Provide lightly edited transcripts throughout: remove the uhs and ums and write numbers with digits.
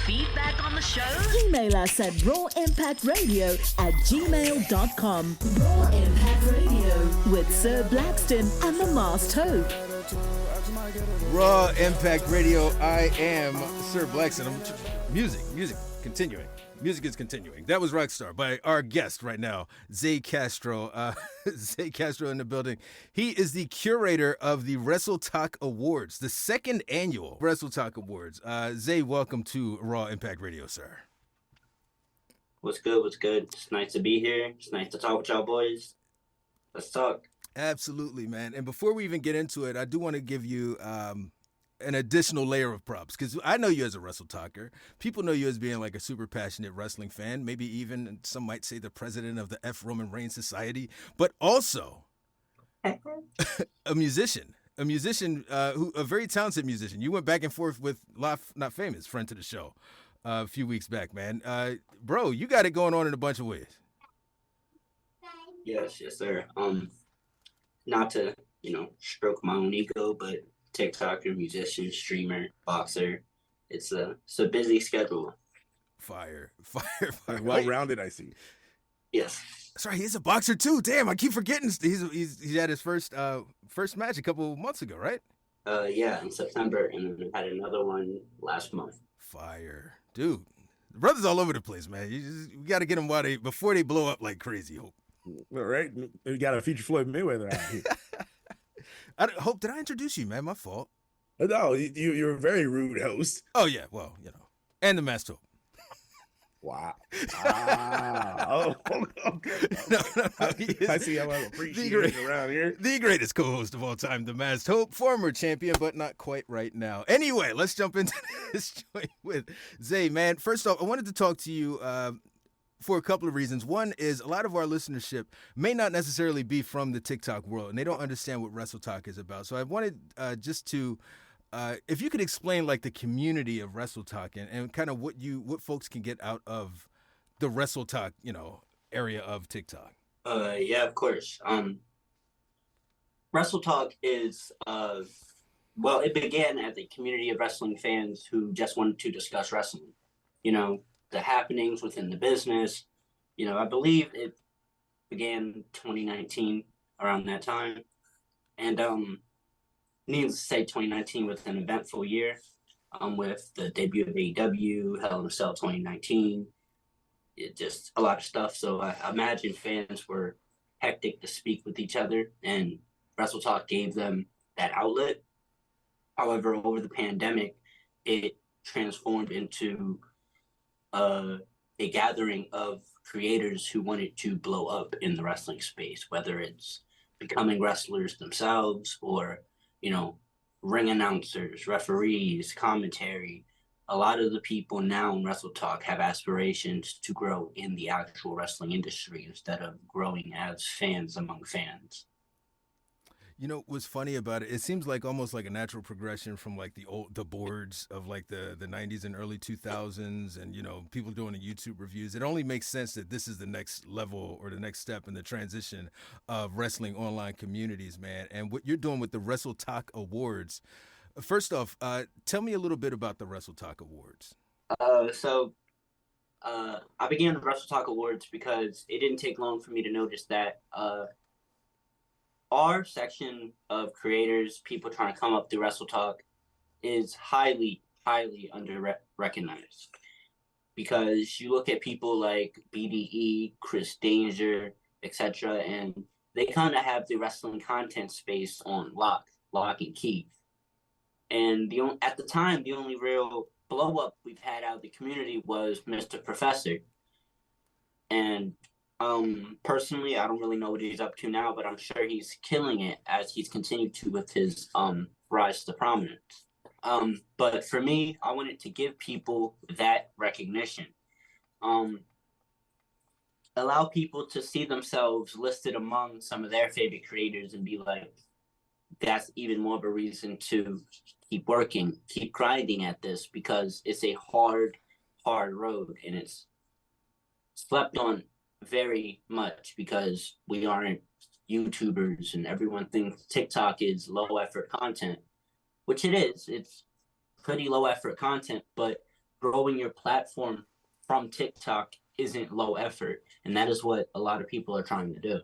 feedback on the show? Email us at rawimpactradio@gmail.com. Raw Impact Radio with Sir Blackston and the Masked Hope. Raw Impact Radio. I am Sir Blackston. Music continuing. Music is continuing. That was Rockstar by our guest right now, Zay Castro. Zay Castro in the building. He is the curator of the Wrestletok Awards, the second annual Wrestletok Awards. Zay, welcome to Raw Impact Radio, sir. What's good? What's good? It's nice to be here. It's nice to talk with y'all boys. Let's talk. Absolutely, man. And before we even get into it, I do want to give you an additional layer of props, because I know you as a Wrestletalker. People know you as being like a super passionate wrestling fan, maybe even some might say the president of the F. Roman Reigns Society, but also a musician who a very talented musician. You went back and forth with Not Famous, friend to the show, a few weeks back, man. Bro, you got it going on in a bunch of ways. Yes, sir. Not to, stroke my own ego, but TikToker, musician, streamer, boxer. It's a busy schedule. Fire. Well-rounded, I see. Yes. That's right. He's a boxer too. Damn, I keep forgetting. He's had his first match a couple months ago, right? Yeah, in September, and then I had another one last month. Fire, dude. The brothers all over the place, man. We got to get them before they blow up like crazy. Hope. All right, we got a feature Floyd Mayweather out here. Hope, did I introduce you, man? My fault. No, you're a very rude host. Oh, yeah, well, and the Masked Hope. Wow. Oh, okay. No, I see how I'm appreciated around here. The greatest co-host of all time, the Masked Hope, former champion, but not quite right now. Anyway, let's jump into this joint with Zay, man. First off, I wanted to talk to you for a couple of reasons. One is a lot of our listenership may not necessarily be from the TikTok world, and they don't understand what Wrestletok is about. So I wanted just to, if you could explain like the community of Wrestletok and kind of what folks can get out of the Wrestletok, area of TikTok. Yeah, of course. Wrestletok is, it began as a community of wrestling fans who just wanted to discuss wrestling. The happenings within the business. I believe it began 2019, around that time. And needless to say, 2019 was an eventful year with the debut of AEW, Hell in a Cell 2019. Just a lot of stuff. So I imagine fans were hectic to speak with each other, and Wrestletok gave them that outlet. However, over the pandemic, it transformed into a gathering of creators who wanted to blow up in the wrestling space, whether it's becoming wrestlers themselves or, ring announcers, referees, commentary. A lot of the people now in Wrestletok have aspirations to grow in the actual wrestling industry instead of growing as fans among fans. What's funny about it seems like almost like a natural progression from like the boards of like the 90s and early 2000s and, people doing the YouTube reviews. It only makes sense that this is the next level or the next step in the transition of wrestling online communities, man. And what you're doing with the Wrestletok Awards. First off, tell me a little bit about the Wrestletok Awards. I began the Wrestletok Awards because it didn't take long for me to notice that our section of creators, people trying to come up through Wrestletok, is highly, highly under-recognized. Because you look at people like BDE, Chris Danger, etc., and they kind of have the wrestling content space on lock and key. And at the time, the only real blow-up we've had out of the community was Mr. Professor. And personally, I don't really know what he's up to now, but I'm sure he's killing it as he's continued to with his rise to prominence. But for me, I wanted to give people that recognition. Allow people to see themselves listed among some of their favorite creators and be like, that's even more of a reason to keep working, keep grinding at this, because it's a hard road and it's slept on very much because we aren't YouTubers and everyone thinks TikTok is low effort content, which it is. It's pretty low effort content, but growing your platform from TikTok isn't low effort, and that is what a lot of people are trying to do.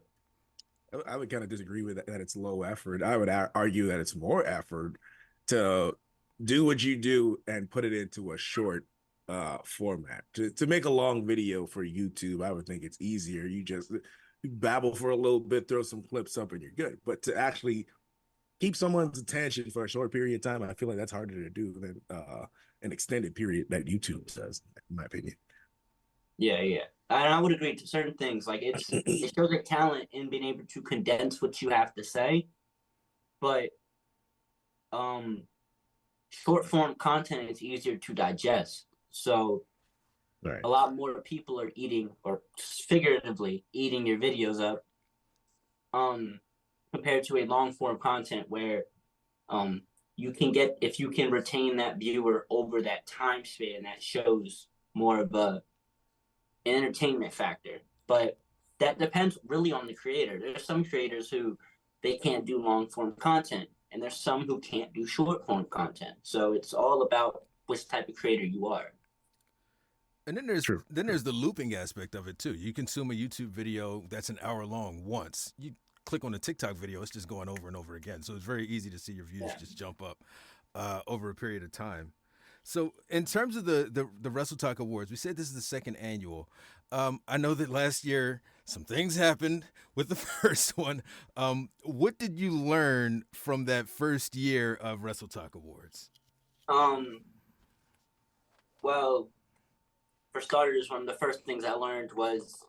I would kind of disagree with that it's low effort. I would argue that it's more effort to do what you do and put it into a short format. To make a long video for YouTube, I would think it's easier. You just babble for a little bit, throw some clips up, and you're good. But to actually keep someone's attention for a short period of time, I feel like that's harder to do than an extended period that YouTube does, in my opinion. Yeah, yeah. And I would agree to certain things. Like it shows your talent in being able to condense what you have to say, but short form content is easier to digest. So Right. a lot more people are eating, or figuratively eating, your videos up compared to a long form content where you can get, if you can retain that viewer over that time span, that shows more of an entertainment factor. But that depends really on the creator. There's some creators who they can't do long form content, and there's some who can't do short form content. So it's all about which type of creator you are. And then there's the looping aspect of it too. You consume a YouTube video that's an hour long once. You click on a TikTok video, it's just going over and over again. So it's very easy to see your views just jump up over a period of time. So in terms of the Wrestletok Awards, we said this is the second annual. I know that last year some things happened with the first one. What did you learn from that first year of Wrestletok Awards? Well, for starters, one of the first things I learned was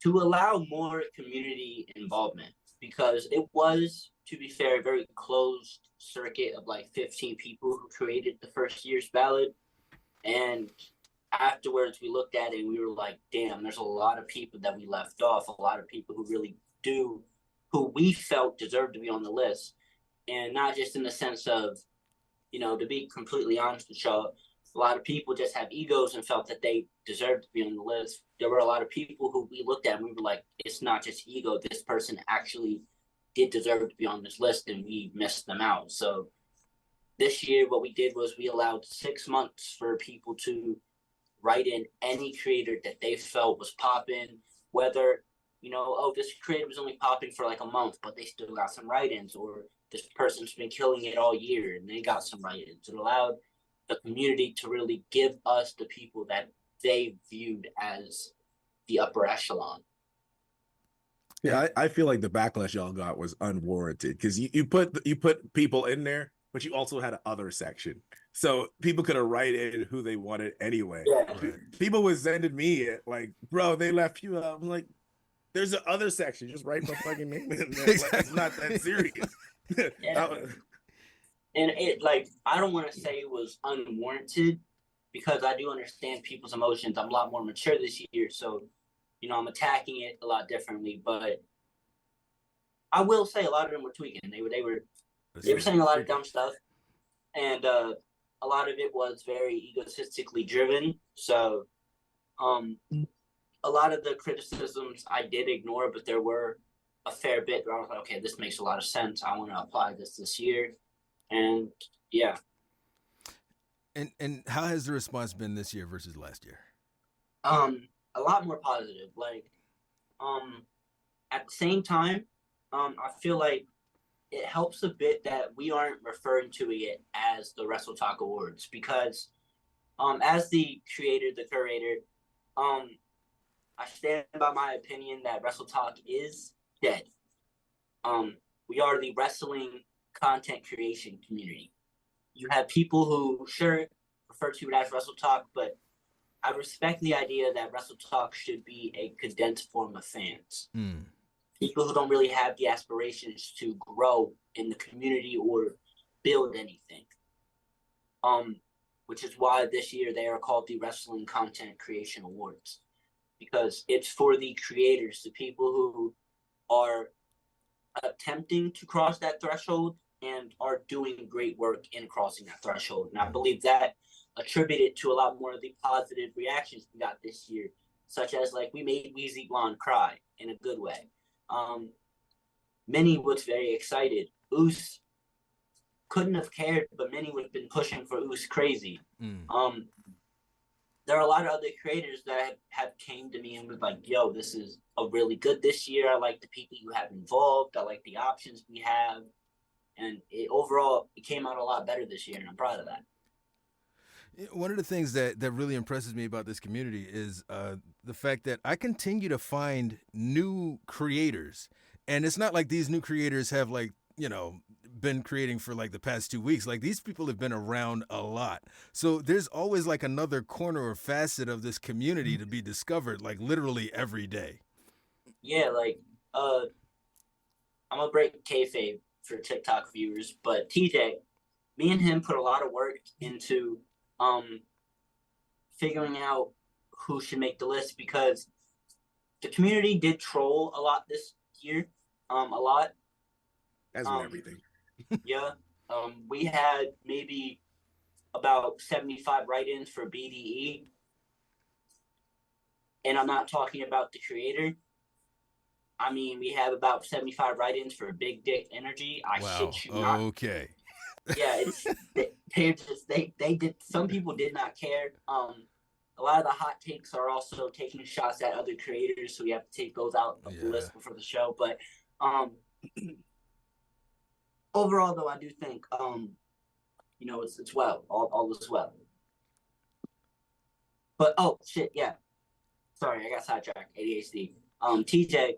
to allow more community involvement, because it was, to be fair, a very closed circuit of like 15 people who created the first year's ballot. And afterwards we looked at it and we were like, damn, there's a lot of people that we left off, a lot of people who really do, who we felt deserved to be on the list. And not just in the sense of, you know, to be completely honest with y'all, a lot of people just have egos and felt that they deserved to be on the list. There were a lot of people who we looked at and we were like, it's not just ego, this person actually did deserve to be on this list, and we missed them out. So this year what we did was we allowed 6 months for people to write in any creator that they felt was popping, whether, you know, oh, this creator was only popping for like a month, but they still got some write-ins, or this person's been killing it all year and they got some write-ins. It allowed the community to really give us the people that they viewed as the upper echelon. Yeah, I feel like the backlash y'all got was unwarranted, because you put people in there, but you also had an other section, so people could have write in who they wanted anyway. Yeah. Right. People was sending me like, bro, they left you out. I'm like, there's an other section, just write my fucking name in there. Like, it's not that serious. Yeah. And it, like, I don't want to say it was unwarranted, because I do understand people's emotions. I'm a lot more mature this year, so, you know, I'm attacking it a lot differently. But I will say a lot of them were tweaking. They were saying a lot of dumb stuff, and a lot of it was very egotistically driven. So, a lot of the criticisms I did ignore, but there were a fair bit where I was like, okay, this makes a lot of sense. I want to apply this year, and yeah. And how has the response been this year versus last year? A lot more positive. Like, at the same time, I feel like it helps a bit that we aren't referring to it as the Wrestletok Awards, because, as the creator, the curator, I stand by my opinion that Wrestletok is dead. We are the wrestling content creation community. You have people who sure refer to it as Wrestletok, but I respect the idea that Wrestletok should be a condensed form of fans. People who don't really have the aspirations to grow in the community or build anything. Which is why this year they are called the Wrestling Content Creation Awards, because it's for the creators, the people who are attempting to cross that threshold and are doing great work in crossing that threshold. And I believe that attributed to a lot more of the positive reactions we got this year, such as, like, we made Weezy Blonde cry in a good way. Minnie was very excited. Oos couldn't have cared, but many would have been pushing for Oos Crazy. Mm. There are a lot of other creators that have came to me and was like, yo, this is a really good this year. I like the people you have involved. I like the options we have. And overall, it came out a lot better this year, and I'm proud of that. One of the things that really impresses me about this community is the fact that I continue to find new creators. And it's not like these new creators have, like, you know, been creating for like the past 2 weeks. Like, these people have been around a lot. So there's always like another corner or facet of this community to be discovered, like literally every day. Yeah, like, I'm going to break kayfabe for TikTok viewers, but TJ, me and him put a lot of work into figuring out who should make the list, because the community did troll a lot this year, a lot. As with everything. Yeah. We had maybe about 75 write-ins for BDE. And I'm not talking about the creator. I mean, we have about 75 write-ins for Big Dick Energy. Wow. Shit you not. Okay. Yeah, they did. Some people did not care. A lot of the hot takes are also taking shots at other creators, so we have to take those out of the list before the show. But overall, though, I do think you know, it's well, all is well. But oh shit, yeah. Sorry, I got sidetracked. ADHD. TJ.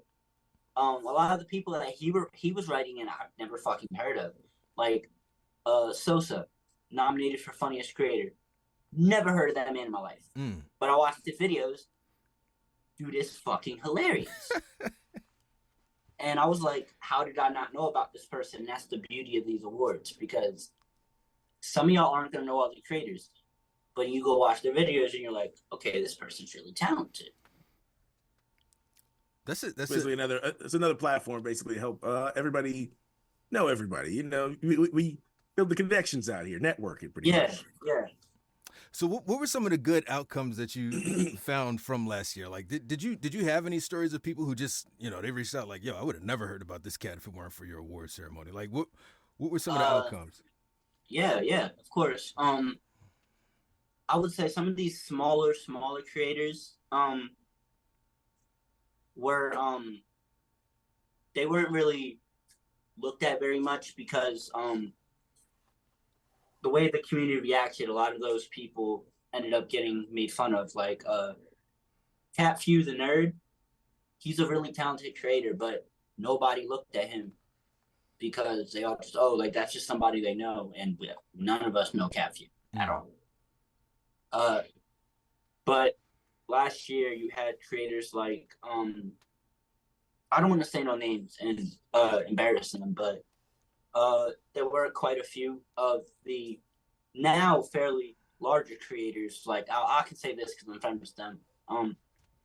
A lot of the people that he was writing in, I've never fucking heard of, like Sosa, nominated for funniest creator. Never heard of that man in my life. But I watched his videos. Dude is fucking hilarious. And I was like, how did I not know about this person? And that's the beauty of these awards, because some of y'all aren't going to know all the creators, but you go watch their videos and you're like, okay, this person's really talented. That's it. That's basically it. It's another platform, basically to help everybody know everybody. You know, we build the connections out here, networking pretty much. Yeah. So what were some of the good outcomes that you found from last year? Like, did you have any stories of people who just, you know, they reached out like, yo, I would have never heard about this cat if it weren't for your award ceremony? Like, what were some of the outcomes? Yeah, of course. I would say some of these smaller creators were they weren't really looked at very much, because the way the community reacted, a lot of those people ended up getting made fun of. Like Cat Few the Nerd, he's a really talented creator, but nobody looked at him because they all just, oh, like that's just somebody they know, and none of us know Cat Few at all. But last year you had creators like I don't want to say no names and embarrass them, but there were quite a few of the now fairly larger creators. Like I can say this because I'm friends with them.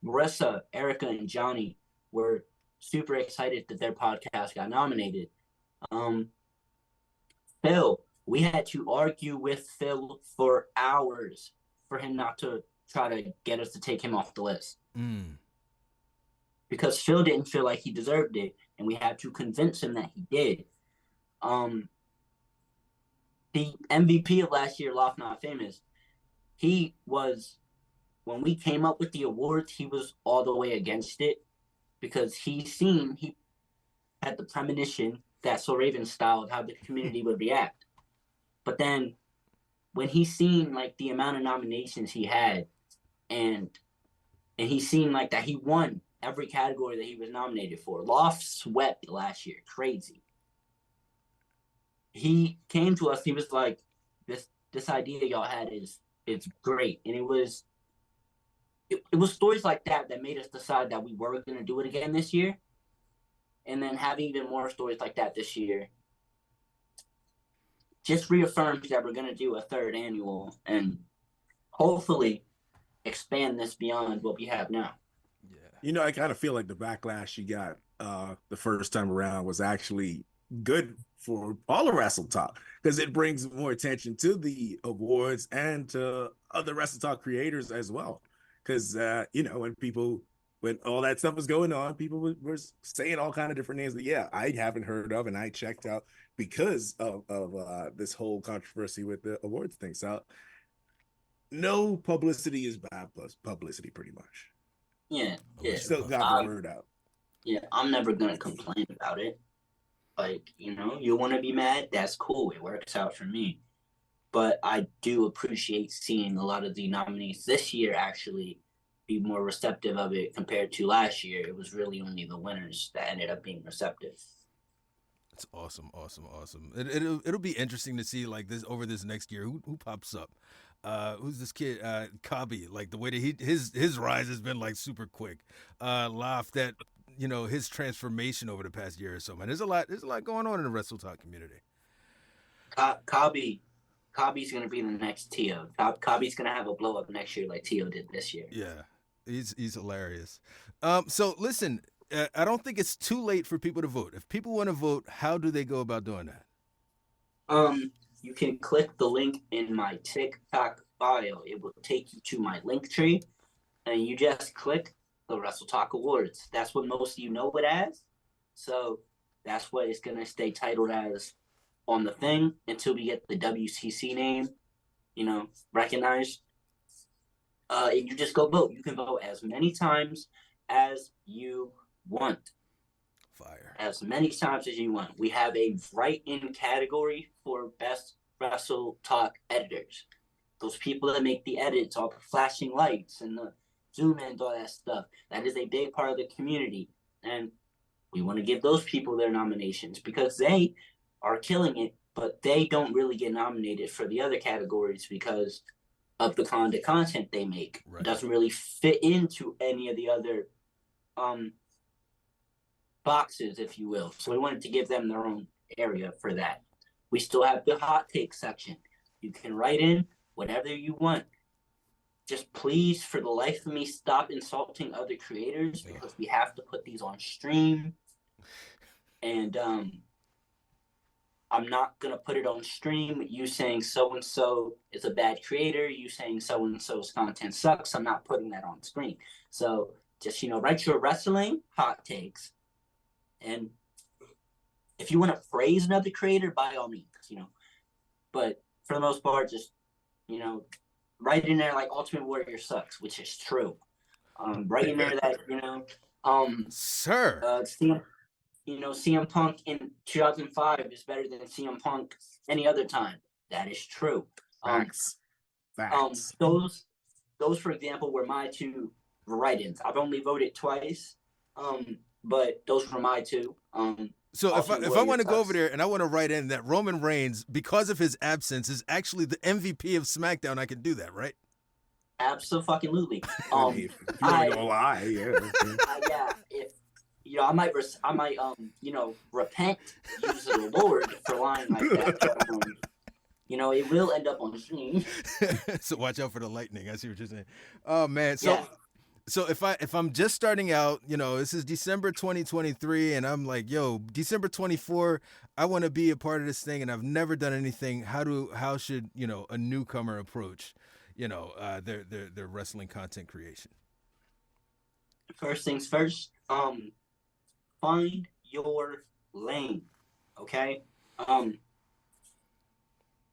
Marissa, Erica, and Johnny were super excited that their podcast got nominated. Phil, we had to argue with Phil for hours for him not to try to get us to take him off the list. Because Phil didn't feel like he deserved it, and we had to convince him that he did. The MVP of last year, Loft Not Famous, he was, when we came up with the awards, he was all the way against it, because he had the premonition that So Raven styled how the community would react. But then when he seen like the amount of nominations he had, and he seen like that he won every category that he was nominated for. Loft swept last year, crazy. He came to us, he was like, this idea y'all had is great. And it was stories like that made us decide that we were going to do it again this year. And then having even more stories like that this year just reaffirms that we're going to do a third annual and hopefully expand this beyond what we have now. Yeah. You know, I kind of feel like the backlash you got the first time around was actually good for all of Wrestletok, because it brings more attention to the awards and to other Wrestletok creators as well. Because, you know, when when all that stuff was going on, people were saying all kind of different names that I haven't heard of, and I checked out because of this whole controversy with the awards thing. So no publicity is bad publicity, pretty much. Yeah, yeah. Still got the word out. Yeah, I'm never gonna complain about it. Like, you want to be mad, that's cool. It works out for me. But I do appreciate seeing a lot of the nominees this year actually be more receptive of it compared to last year. It was really only the winners that ended up being receptive. It's awesome. It'll be interesting to see like this over this next year. Who pops up? Who's this kid? Kabi. Like the way that his rise has been like super quick. Laugh that his transformation over the past year or so. Man, there's a lot going on in the Wrestletok community. Kabi's gonna be the next Tio. Kabi's gonna have a blow up next year like Tio did this year. Yeah, he's hilarious. So listen. I don't think it's too late for people to vote. If people want to vote, how do they go about doing that? You can click the link in my TikTok bio. It will take you to my link tree, and you just click the Wrestletok Awards. That's what most of you know it as. So that's what it's gonna stay titled as on the thing until we get the WCC name, recognized. And you just go vote. You can vote as many times as you want. Fire. As many times as you want. We have a write-in category for best Wrestletok editors. Those people that make the edits, all the flashing lights and the zoom in, all that stuff. That is a big part of the community. And we want to give those people their nominations because they are killing it, but they don't really get nominated for the other categories because of the kind of content they make. Right. It doesn't really fit into any of the other boxes, if you will. So we wanted to give them their own area for that. We still have the hot take section. You can write in whatever you want. Just please, for the life of me, stop insulting other creators because we have to put these on stream. And I'm not going to put it on stream. You saying so-and-so is a bad creator. You saying so-and-so's content sucks. I'm not putting that on screen. So just, write your wrestling hot takes. And if you want to praise another creator, by all means, But for the most part, just, write in there like Ultimate Warrior sucks, which is true. Write in there that, Sir. CM Punk in 2005 is better than CM Punk any other time. That is true. Facts. Those, for example, were my two write-ins. I've only voted twice, but those were my two. So if I want to go over there and I want to write in that Roman Reigns, because of his absence, is actually the MVP of SmackDown, I can do that, right? Absolutely. You're gonna lie, yeah. If I might repent, use the Lord for lying like that. It will end up on stream. So watch out for the lightning. I see what you're saying. Oh man, so if I'm just starting out, this is December 2023, and I'm like, December 24, I want to be a part of this thing, and I've never done anything. How should a newcomer approach, their wrestling content creation? First things first. Find your lane, okay?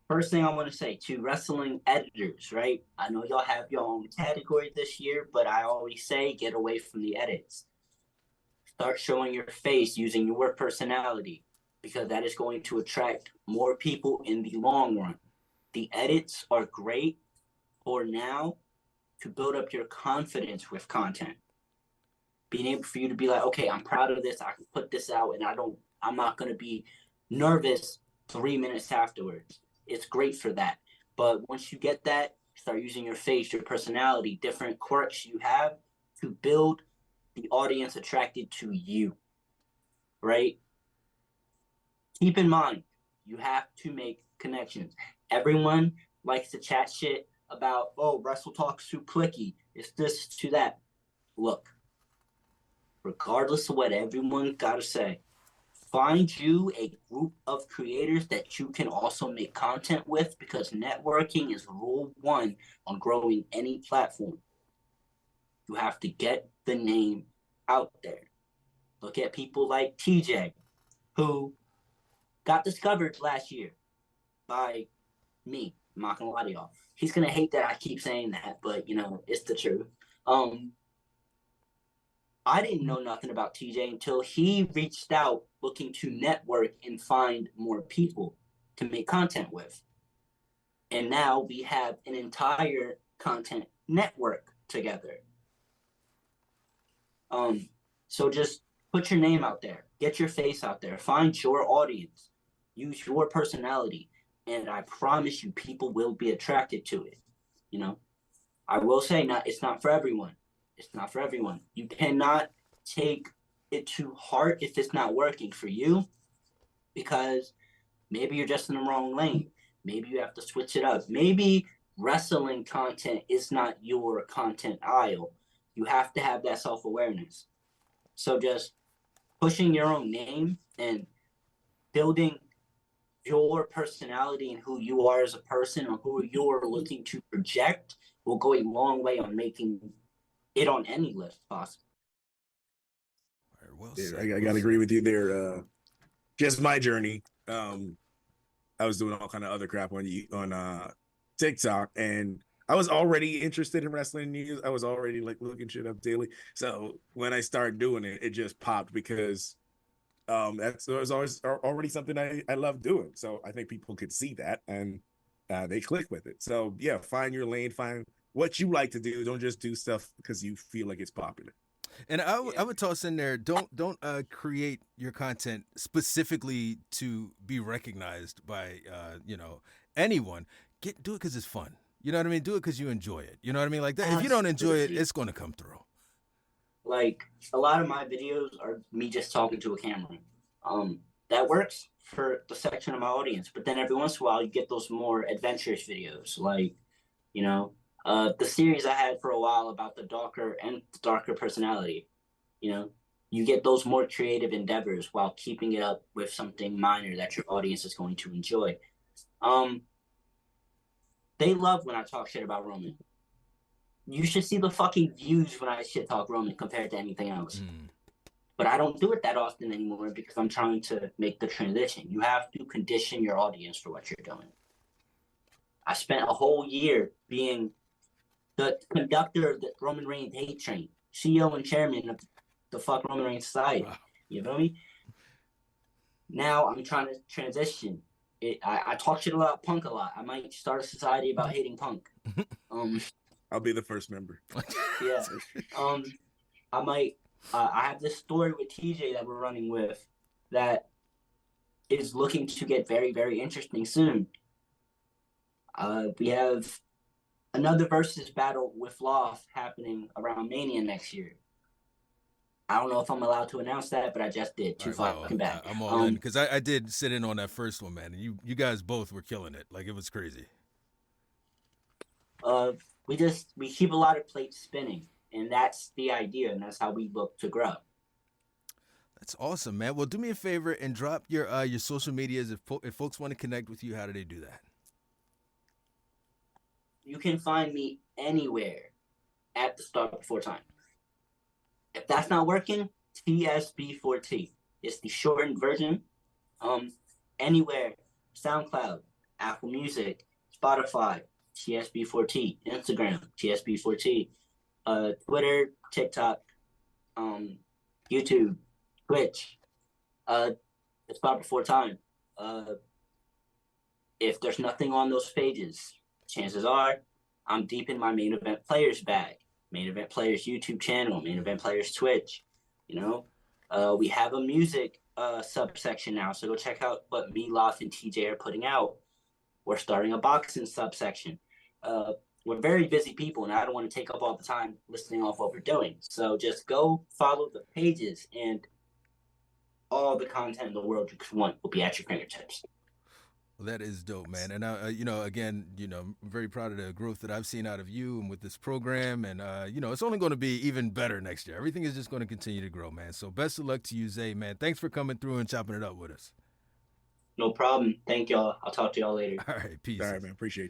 First thing I want to say to wrestling editors, right? I know y'all have your own category this year, but I always say get away from the edits. Start showing your face using your personality because that is going to attract more people in the long run. The edits are great for now to build up your confidence with content. Being able for you to be like, okay, I'm proud of this. I can put this out and I'm not going to be nervous 3 minutes afterwards. It's great for that. But once you get that, start using your face, your personality, different quirks you have to build the audience attracted to you, right? Keep in mind, you have to make connections. Everyone likes to chat shit about, Wrestletok's too clicky. It's this to that. Look, regardless of what everyone got to say, find you a group of creators that you can also make content with because networking is rule one on growing any platform. You have to get the name out there. Look at people like TJ, who got discovered last year by me. I'm not gonna lie to y'all. He's gonna hate that I keep saying that, but it's the truth. I didn't know nothing about TJ until he reached out looking to network and find more people to make content with. And now we have an entire content network together. So just put your name out there, get your face out there, find your audience, use your personality, and I promise you people will be attracted to it. I will say it's not for everyone. It's not for everyone. You cannot take it to heart if it's not working for you, because maybe you're just in the wrong lane. Maybe you have to switch it up. Maybe wrestling content is not your content aisle. You have to have that self-awareness. So just pushing your own name and building your personality and who you are as a person or who you're looking to project will go a long way on making it on any list possible. Well said, I gotta agree with you there. Just my journey. I was doing all kind of other crap on TikTok, and I was already interested in wrestling news. I was already looking shit up daily. So when I started doing it, it just popped because that was always already something I love doing. So I think people could see that and they click with it. So yeah, find your lane, find what you like to do. Don't just do stuff because you feel like it's popular. And I would toss in there, don't create your content specifically to be recognized by anyone. Do it because it's fun. You know what I mean? Do it because you enjoy it. You know what I mean? Like that. If you don't enjoy it, it's going to come through. Like a lot of my videos are me just talking to a camera. That works for the section of my audience. But then every once in a while, you get those more adventurous videos, like the series I had for a while about the darker personality. You get those more creative endeavors while keeping it up with something minor that your audience is going to enjoy. They love when I talk shit about Roman. You should see the fucking views when I shit talk Roman compared to anything else. But I don't do it that often anymore because I'm trying to make the transition. You have to condition your audience for what you're doing. I spent a whole year being the conductor of the Roman Reigns hate train, CEO and chairman of the fuck Roman Reigns Society. Wow. You feel me? Now I'm trying to transition. I talk shit about Punk a lot. I might start a society about hating Punk. I'll be the first member. Yeah. I have this story with TJ that we're running with that is looking to get very, very interesting soon. We have another versus battle with Loft happening around Mania next year. I don't know if I'm allowed to announce that, but I just did. Too fucking bad. I'm all in because I did sit in on that first one, man. And you guys both were killing it. Like, it was crazy. We keep a lot of plates spinning, and that's the idea, and that's how we look to grow. That's awesome, man. Well, do me a favor and drop your social medias if folks want to connect with you. How do they do that? You can find me anywhere at the start before time. If that's not working, TSB4T. It's the shortened version. Anywhere, SoundCloud, Apple Music, Spotify, TSB4T, Instagram, TSB4T, Twitter, TikTok, YouTube, Twitch. It's about before time. If there's nothing on those pages, chances are I'm deep in my Main Event Players bag. Main Event Players YouTube channel, Main Event Players Twitch. We have a music subsection now, so go check out what me, Loth, and TJ are putting out. We're starting a boxing subsection. We're very busy people, and I don't want to take up all the time listening off what we're doing. So just go follow the pages, and all the content in the world you could want will be at your fingertips. Well, that is dope, man. And again, I'm very proud of the growth that I've seen out of you and with this program. And it's only going to be even better next year. Everything is just going to continue to grow, man. So best of luck to you, Zay, man. Thanks for coming through and chopping it up with us. No problem. Thank y'all. I'll talk to y'all later. All right, peace. All right, man. Appreciate you.